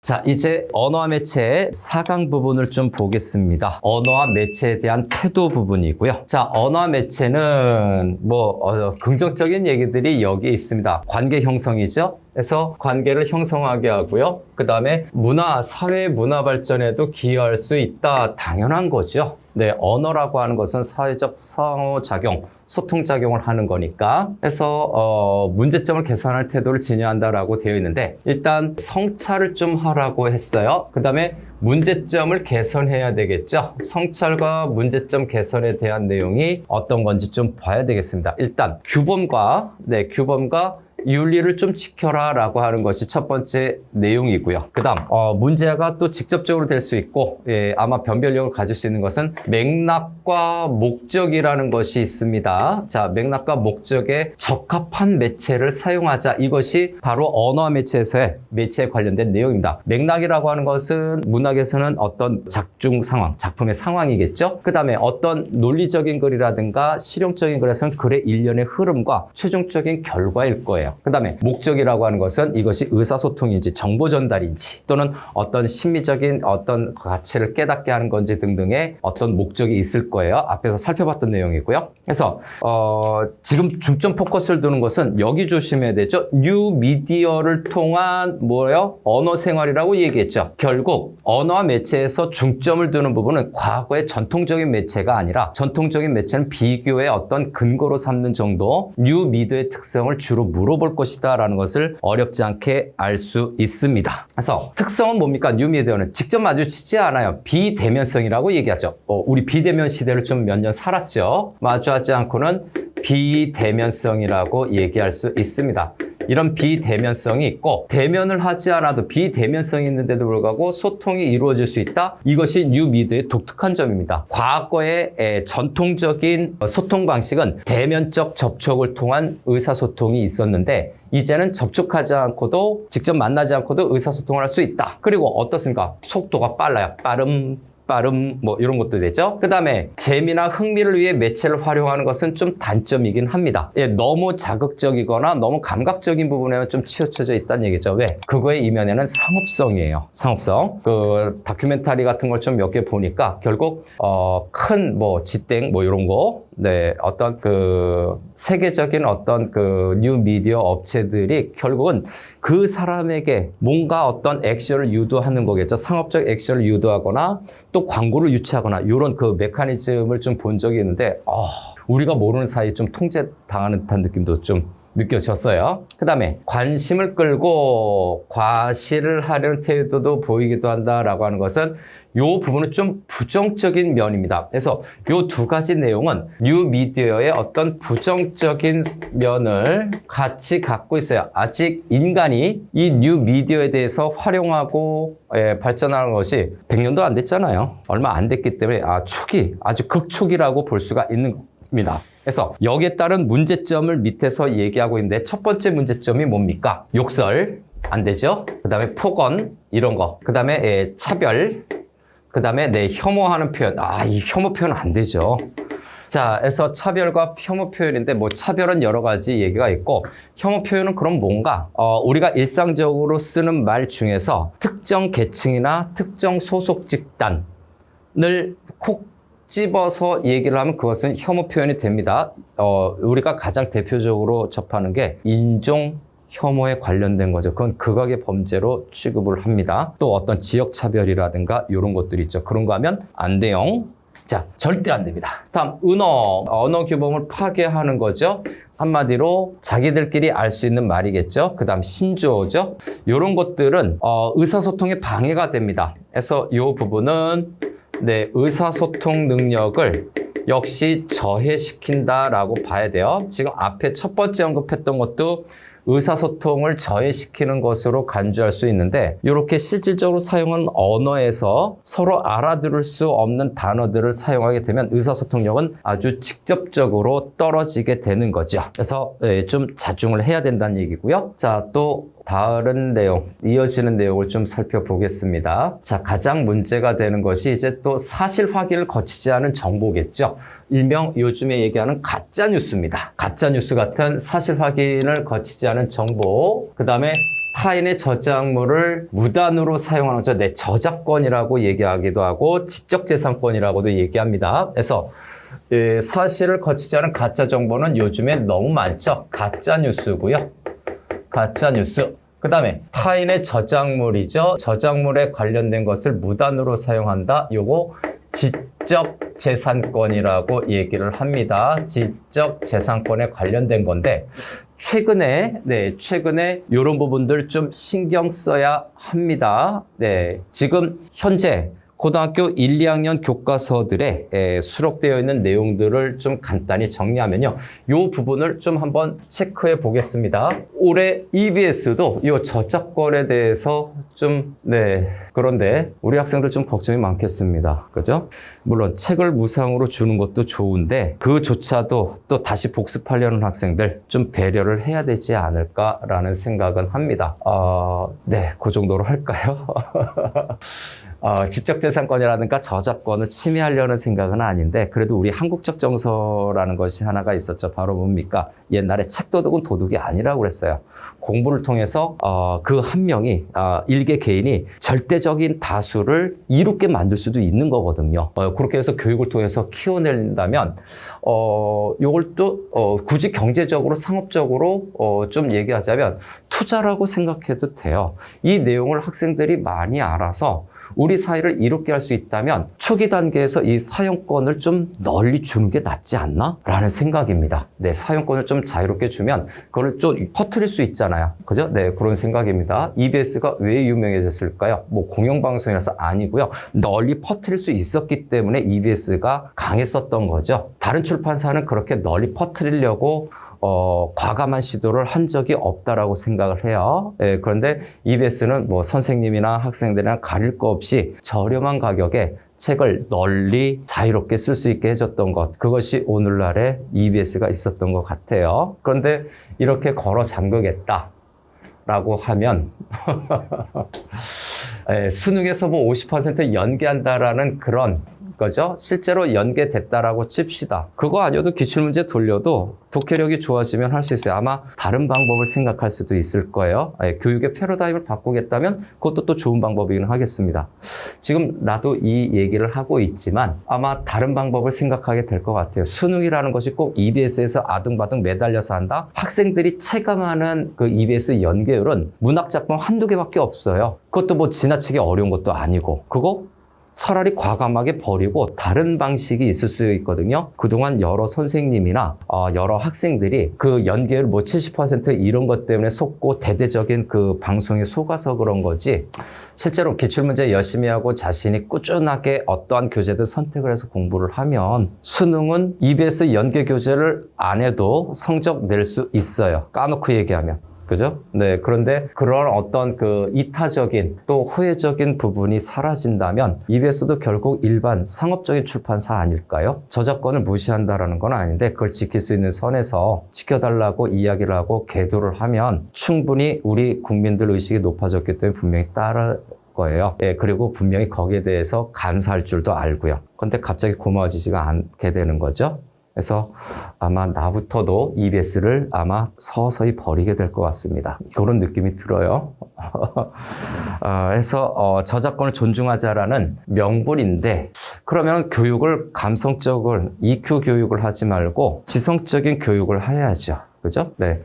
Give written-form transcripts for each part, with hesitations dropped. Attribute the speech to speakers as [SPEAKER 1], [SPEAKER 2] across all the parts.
[SPEAKER 1] 자, 이제 언어와 매체의 4강 부분을 좀 보겠습니다. 언어와 매체에 대한 태도 부분이고요. 자, 언어와 매체는 긍정적인 얘기들이 여기에 있습니다. 관계 형성이죠. 그래서 관계를 형성하게 하고요. 그 다음에 사회 문화 발전에도 기여할 수 있다. 당연한 거죠. 네, 언어라고 하는 것은 사회적 상호작용, 소통작용을 하는 거니까. 그래서 문제점을 개선할 태도를 지녀한다라고 되어 있는데, 일단 성찰을 좀 하라고 했어요. 그 다음에 문제점을 개선해야 되겠죠. 성찰과 문제점 개선에 대한 내용이 어떤 건지 좀 봐야 되겠습니다. 일단 규범과 윤리를 좀 지켜라 라고 하는 것이 첫 번째 내용이고요. 그 다음 문제가 또 직접적으로 될 수 있고 아마 변별력을 가질 수 있는 것은 맥락과 목적이라는 것이 있습니다. 자, 맥락과 목적에 적합한 매체를 사용하자. 이것이 바로 언어와 매체에서의 매체에 관련된 내용입니다. 맥락이라고 하는 것은 문학에서는 어떤 작중 상황, 작품의 상황이겠죠. 그 다음에 어떤 논리적인 글이라든가 실용적인 글에서는 글의 일련의 흐름과 최종적인 결과일 거예요. 그 다음에 목적이라고 하는 것은 이것이 의사소통인지 정보 전달인지 또는 어떤 심미적인 어떤 가치를 깨닫게 하는 건지 등등의 어떤 목적이 있을 거예요. 앞에서 살펴봤던 내용이고요. 그래서 지금 중점 포커스를 두는 것은 여기 조심해야 되죠. 뉴 미디어를 통한 언어 생활이라고 얘기했죠. 결국 언어와 매체에서 중점을 두는 부분은 과거의 전통적인 매체가 아니라 전통적인 매체는 비교의 어떤 근거로 삼는 정도 뉴 미디어의 특성을 주로 물어볼 것이다 라는 것을 어렵지 않게 알 수 있습니다. 그래서 특성은 뭡니까? 뉴미디어는 직접 마주치지 않아요. 비대면성이라고 얘기하죠. 우리 비대면 시대를 좀 몇 년 살았죠. 마주하지 않고는 비대면성이라고 얘기할 수 있습니다. 이런 비대면성이 있고 대면을 하지 않아도 비대면성이 있는데도 불구하고 소통이 이루어질 수 있다. 이것이 뉴미디어의 독특한 점입니다. 과거의 전통적인 소통 방식은 대면적 접촉을 통한 의사소통이 있었는데 이제는 접촉하지 않고도 직접 만나지 않고도 의사소통을 할 수 있다. 그리고 어떻습니까? 속도가 빨라요. 빠름 이런 것도 되죠. 그 다음에 재미나 흥미를 위해 매체를 활용하는 것은 좀 단점이긴 합니다. 너무 자극적이거나 너무 감각적인 부분에는 좀 치우쳐져 있다는 얘기죠. 왜? 그거의 이면에는 상업성이에요. 상업성. 그 다큐멘터리 같은 걸 좀 몇 개 보니까 결국 큰 지땡 이런 거 어떤 세계적인 어떤 뉴 미디어 업체들이 결국은 그 사람에게 뭔가 어떤 액션을 유도하는 거겠죠. 상업적 액션을 유도하거나 또 광고를 유치하거나 이런 메커니즘을 좀 본 적이 있는데 우리가 모르는 사이에 좀 통제당하는 듯한 느낌도 좀 느껴졌어요. 그 다음에 관심을 끌고 과시를 하려는 태도도 보이기도 한다라고 하는 것은 이 부분은 좀 부정적인 면입니다. 그래서 이 두 가지 내용은 뉴미디어의 어떤 부정적인 면을 같이 갖고 있어요. 아직 인간이 이 뉴미디어에 대해서 활용하고 발전하는 것이 100년도 안 됐잖아요. 얼마 안 됐기 때문에 아주 극초기라고 볼 수가 있는 겁니다. 그래서 여기에 따른 문제점을 밑에서 얘기하고 있는데 첫 번째 문제점이 뭡니까? 욕설 안 되죠. 그 다음에 폭언 이런 거. 그 다음에 차별. 그 다음에 혐오하는 표현. 이 혐오 표현 안 되죠. 자, 그래서 차별과 혐오 표현인데 차별은 여러 가지 얘기가 있고 혐오 표현은 그럼 뭔가 우리가 일상적으로 쓰는 말 중에서 특정 계층이나 특정 소속 집단을 콕 집어서 얘기를 하면 그것은 혐오 표현이 됩니다. 우리가 가장 대표적으로 접하는 게 인종 혐오에 관련된 거죠. 그건 극악의 범죄로 취급을 합니다. 또 어떤 지역 차별이라든가 이런 것들이 있죠. 그런 거 하면 안 돼요. 자, 절대 안 됩니다. 다음, 언어 규범을 파괴하는 거죠. 한마디로 자기들끼리 알 수 있는 말이겠죠. 그 다음 신조어죠. 이런 것들은 의사소통에 방해가 됩니다. 그래서 이 부분은 의사소통 능력을 역시 저해시킨다라고 봐야 돼요. 지금 앞에 첫 번째 언급했던 것도 의사소통을 저해시키는 것으로 간주할 수 있는데 이렇게 실질적으로 사용한 언어에서 서로 알아들을 수 없는 단어들을 사용하게 되면 의사소통력은 아주 직접적으로 떨어지게 되는 거죠. 그래서 좀 자중을 해야 된다는 얘기고요. 자, 또 다른 내용, 이어지는 내용을 좀 살펴보겠습니다. 자, 가장 문제가 되는 것이 이제 또 사실 확인을 거치지 않은 정보겠죠. 일명 요즘에 얘기하는 가짜뉴스입니다. 가짜뉴스 같은 사실 확인을 거치지 않은 정보, 그 다음에 타인의 저작물을 무단으로 사용하는 거죠. 네, 저작권이라고 얘기하기도 하고 지적재산권이라고도 얘기합니다. 그래서 사실을 거치지 않은 가짜 정보는 요즘에 너무 많죠. 가짜 뉴스고요. 가짜 뉴스. 그 다음에 타인의 저작물이죠. 저작물에 관련된 것을 무단으로 사용한다. 요거 지적재산권이라고 얘기를 합니다. 지적재산권에 관련된 건데 최근에 이런 부분들 좀 신경 써야 합니다. 네, 지금 현재 고등학교 1, 2학년 교과서들에 수록되어 있는 내용들을 좀 간단히 정리하면요. 이 부분을 좀 한번 체크해 보겠습니다. 올해 EBS도 이 저작권에 대해서 좀, 그런데 우리 학생들 좀 걱정이 많겠습니다. 그죠? 물론 책을 무상으로 주는 것도 좋은데 그조차도 또 다시 복습하려는 학생들 좀 배려를 해야 되지 않을까라는 생각은 합니다. 그 정도로 할까요? 지적재산권이라든가 저작권을 침해하려는 생각은 아닌데 그래도 우리 한국적 정서라는 것이 하나가 있었죠. 바로 뭡니까? 옛날에 책도둑은 도둑이 아니라고 그랬어요. 공부를 통해서 그 한 명이 일개 개인이 절대적인 다수를 이롭게 만들 수도 있는 거거든요. 그렇게 해서 교육을 통해서 키워낸다면 이걸 또 굳이 경제적으로 상업적으로 좀 얘기하자면 투자라고 생각해도 돼요. 이 내용을 학생들이 많이 알아서 우리 사회를 이롭게 할 수 있다면 초기 단계에서 이 사용권을 좀 널리 주는 게 낫지 않나? 라는 생각입니다. 네, 사용권을 좀 자유롭게 주면 그걸 좀 퍼뜨릴 수 있잖아요. 그죠? 네, 그런 생각입니다. EBS가 왜 유명해졌을까요? 뭐 공영방송이라서 아니고요. 널리 퍼뜨릴 수 있었기 때문에 EBS가 강했었던 거죠. 다른 출판사는 그렇게 널리 퍼뜨리려고 과감한 시도를 한 적이 없다라고 생각을 해요. 그런데 EBS는 뭐 선생님이나 학생들이나 가릴 거 없이 저렴한 가격에 책을 널리 자유롭게 쓸 수 있게 해줬던 것. 그것이 오늘날의 EBS가 있었던 것 같아요. 그런데 이렇게 걸어 잠그겠다라고 하면 수능에서 뭐 50% 연계한다라는 그런 거죠. 실제로 연계됐다라고 칩시다. 그거 아니어도 기출문제 돌려도 독해력이 좋아지면 할 수 있어요. 아마 다른 방법을 생각할 수도 있을 거예요. 교육의 패러다임을 바꾸겠다면 그것도 또 좋은 방법이긴 하겠습니다. 지금 나도 이 얘기를 하고 있지만 아마 다른 방법을 생각하게 될 것 같아요. 수능이라는 것이 꼭 EBS에서 아둥바둥 매달려서 한다? 학생들이 체감하는 그 EBS 연계율은 문학작품 한두 개밖에 없어요. 그것도 뭐 지나치게 어려운 것도 아니고 그거 차라리 과감하게 버리고 다른 방식이 있을 수 있거든요. 그동안 여러 선생님이나 여러 학생들이 그 연계율 뭐 70% 이런 것 때문에 속고 대대적인 그 방송에 속아서 그런 거지 실제로 기출문제 열심히 하고 자신이 꾸준하게 어떠한 교재들 선택을 해서 공부를 하면 수능은 EBS 연계 교재를 안 해도 성적 낼 수 있어요. 까놓고 얘기하면. 그죠? 네. 그런데 그런 어떤 그 이타적인 또 호혜적인 부분이 사라진다면 EBS도 결국 일반 상업적인 출판사 아닐까요? 저작권을 무시한다라는 건 아닌데 그걸 지킬 수 있는 선에서 지켜달라고 이야기를 하고 계도를 하면 충분히 우리 국민들 의식이 높아졌기 때문에 분명히 따를 거예요. 그리고 분명히 거기에 대해서 감사할 줄도 알고요. 그런데 갑자기 고마워지지가 않게 되는 거죠. 그래서 아마 나부터도 EBS를 아마 서서히 버리게 될 것 같습니다. 그런 느낌이 들어요. 그래서 저작권을 존중하자라는 명분인데 그러면 교육을 감성적인 EQ 교육을 하지 말고 지성적인 교육을 해야죠. 그죠? 네.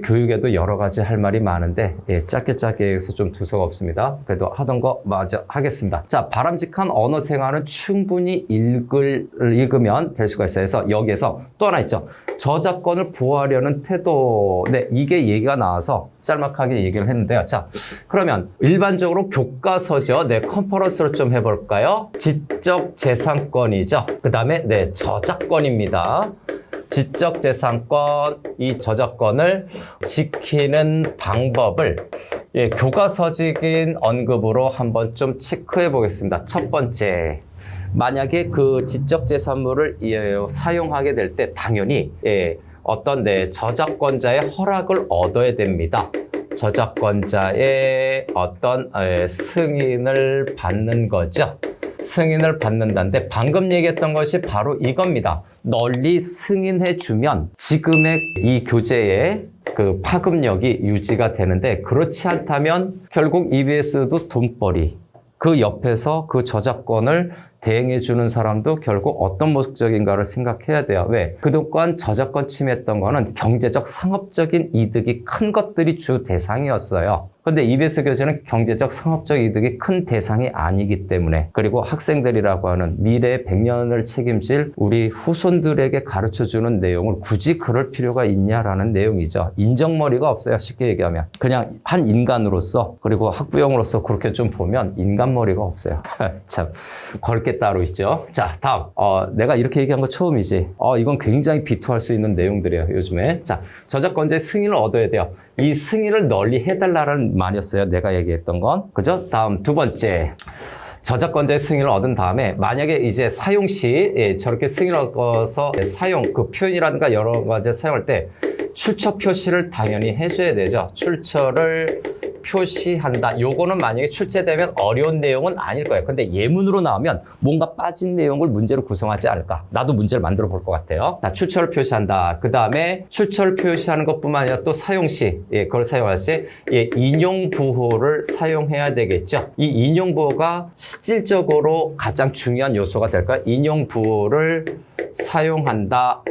[SPEAKER 1] 교육에도 여러 가지 할 말이 많은데 짧게 해서 좀 두서가 없습니다. 그래도 하던 거 마저 하겠습니다. 자, 바람직한 언어 생활은 충분히 읽으면 될 수가 있어요. 그래서 여기에서 또 하나 있죠. 저작권을 보호하려는 태도. 네, 이게 얘기가 나와서 짤막하게 얘기를 했는데요. 자, 그러면 일반적으로 교과서죠. 네, 컨퍼런스로 좀 해볼까요? 지적재산권이죠. 그 다음에 네, 저작권입니다. 지적재산권, 이 저작권을 지키는 방법을 교과서적인 언급으로 한번 좀 체크해 보겠습니다. 첫 번째, 만약에 그 지적재산물을 사용하게 될 때 당연히 어떤 저작권자의 허락을 얻어야 됩니다. 저작권자의 어떤 승인을 받는 거죠. 승인을 받는다는데 방금 얘기했던 것이 바로 이겁니다. 널리 승인해주면 지금의 이 교재에 그 파급력이 유지가 되는데 그렇지 않다면 결국 EBS도 돈벌이 그 옆에서 그 저작권을 대행해주는 사람도 결국 어떤 목적인가를 생각해야 돼요. 왜? 그동안 저작권 침해했던 거는 경제적, 상업적인 이득이 큰 것들이 주 대상이었어요. 근데 EBS 교재는 경제적, 상업적 이득이 큰 대상이 아니기 때문에 그리고 학생들이라고 하는 미래 100년을 책임질 우리 후손들에게 가르쳐주는 내용을 굳이 그럴 필요가 있냐라는 내용이죠. 인정머리가 없어요. 쉽게 얘기하면. 그냥 한 인간으로서 그리고 학부형으로서 그렇게 좀 보면 인간머리가 없어요. 참 걸 게 따로 있죠. 자, 다음. 내가 이렇게 얘기한 거 처음이지. 이건 굉장히 비토할 수 있는 내용들이에요. 요즘에. 자, 저작권자의 승인을 얻어야 돼요. 이 승인을 널리 해달라는 말이었어요. 내가 얘기했던 건. 그죠? 다음 두 번째. 저작권자의 승인을 얻은 다음에 만약에 이제 사용 시 저렇게 승인을 얻어서 사용, 그 표현이라든가 여러 가지 사용할 때 출처 표시를 당연히 해줘야 되죠. 출처를 표시한다. 요거는 만약에 출제되면 어려운 내용은 아닐 거예요. 근데 예문으로 나오면 뭔가 빠진 내용을 문제로 구성하지 않을까. 나도 문제를 만들어 볼 것 같아요. 자, 출처를 표시한다. 그 다음에 출처를 표시하는 것뿐만 아니라 또 사용 시, 그걸 사용할 시 인용 부호를 사용해야 되겠죠. 이 인용 부호가 실질적으로 가장 중요한 요소가 될까요? 인용 부호를 사용한다.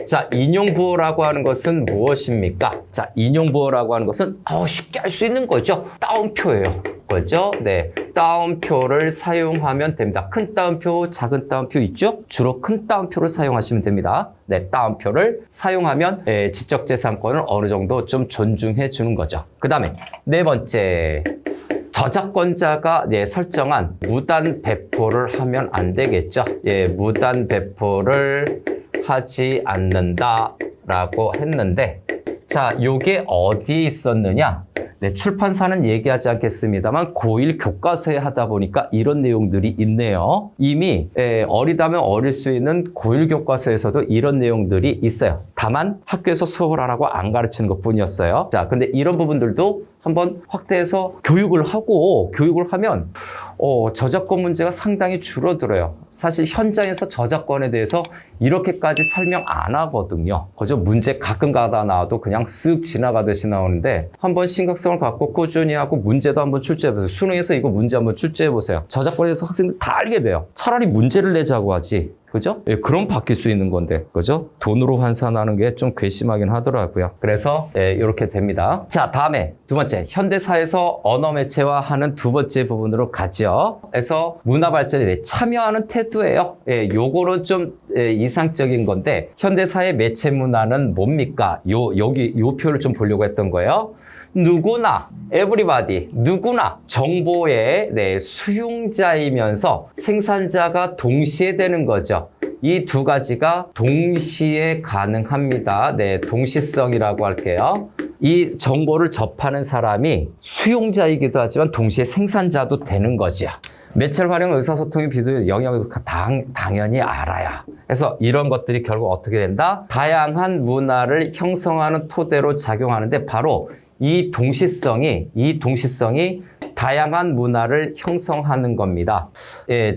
[SPEAKER 1] 자, 인용부호라고 하는 것은 무엇입니까? 자, 인용부호라고 하는 것은 쉽게 할 수 있는 거죠. 따옴표예요. 그죠? 네, 따옴표를 사용하면 됩니다. 큰 따옴표, 작은 따옴표 있죠? 주로 큰 따옴표를 사용하시면 됩니다. 네, 따옴표를 사용하면 지적재산권을 어느 정도 좀 존중해 주는 거죠. 그 다음에 네 번째. 저작권자가 설정한 무단 배포를 하면 안 되겠죠. 무단 배포를 하지 않는다라고 했는데, 자, 요게 어디에 있었느냐? 네, 출판사는 얘기하지 않겠습니다만 고1 교과서에 하다 보니까 이런 내용들이 있네요. 이미 어리다면 어릴 수 있는 고1 교과서에서도 이런 내용들이 있어요. 다만 학교에서 수업을 안 하고 안 가르치는 것뿐이었어요. 자, 근데 이런 부분들도 한번 확대해서 교육을 하면 저작권 문제가 상당히 줄어들어요. 사실 현장에서 저작권에 대해서 이렇게까지 설명 안 하거든요. 그죠? 문제 가끔 가다 나와도 그냥 쓱 지나가듯이 나오는데 한번 심각성을 갖고 꾸준히 하고 문제도 한번 출제해보세요. 수능에서 이거 문제 한번 출제해보세요. 저작권에 대해서 학생들 다 알게 돼요. 차라리 문제를 내자고 하지. 그죠? 그럼 바뀔 수 있는 건데, 그죠? 돈으로 환산하는 게 좀 괘씸하긴 하더라고요. 그래서 이렇게 됩니다. 자, 다음에 두 번째, 현대사에서 언어 매체화하는 두 번째 부분으로 가죠. 그래서 문화 발전에 참여하는 태도예요. 요거는 좀 이상적인 건데, 현대사의 매체 문화는 뭡니까? 여기 요 표를 좀 보려고 했던 거예요. 누구나, everybody, 누구나 정보의 수용자이면서 생산자가 동시에 되는 거죠. 이 두 가지가 동시에 가능합니다. 네, 동시성이라고 할게요. 이 정보를 접하는 사람이 수용자이기도 하지만 동시에 생산자도 되는 거죠. 매체를 활용한 의사소통의 비도의 영역을 당연히 알아야. 그래서 이런 것들이 결국 어떻게 된다? 다양한 문화를 형성하는 토대로 작용하는데 바로 이 동시성이 다양한 문화를 형성하는 겁니다.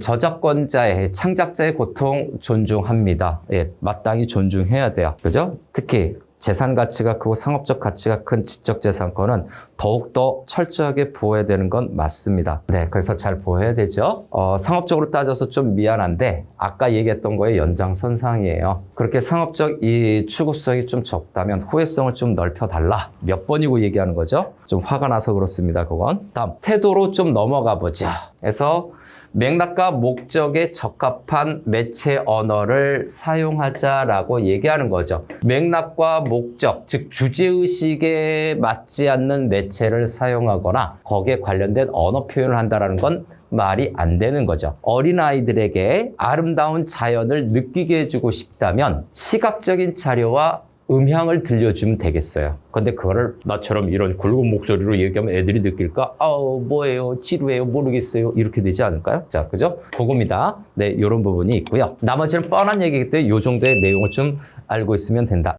[SPEAKER 1] 저작권자의, 창작자의 고통 존중합니다. 마땅히 존중해야 돼요. 그죠? 특히 재산 가치가 크고 상업적 가치가 큰 지적재산권은 더욱더 철저하게 보호해야 되는 건 맞습니다. 네, 그래서 잘 보호해야 되죠. 상업적으로 따져서 좀 미안한데 아까 얘기했던 거의 연장선상이에요. 그렇게 상업적 이 추구성이 좀 적다면 후회성을 좀 넓혀달라. 몇 번이고 얘기하는 거죠? 좀 화가 나서 그렇습니다, 그건. 다음, 태도로 좀 넘어가 보자. 그래서 맥락과 목적에 적합한 매체 언어를 사용하자라고 얘기하는 거죠. 맥락과 목적, 즉 주제의식에 맞지 않는 매체를 사용하거나 거기에 관련된 언어 표현을 한다는 건 말이 안 되는 거죠. 어린아이들에게 아름다운 자연을 느끼게 해주고 싶다면 시각적인 자료와 음향을 들려주면 되겠어요. 근데 그거를 나처럼 이런 굵은 목소리로 얘기하면 애들이 느낄까? 뭐예요? 지루해요? 모르겠어요? 이렇게 되지 않을까요? 자, 그죠? 그겁니다. 네, 이런 부분이 있고요. 나머지는 뻔한 얘기이기 때문에 이 정도의 내용을 좀 알고 있으면 된다.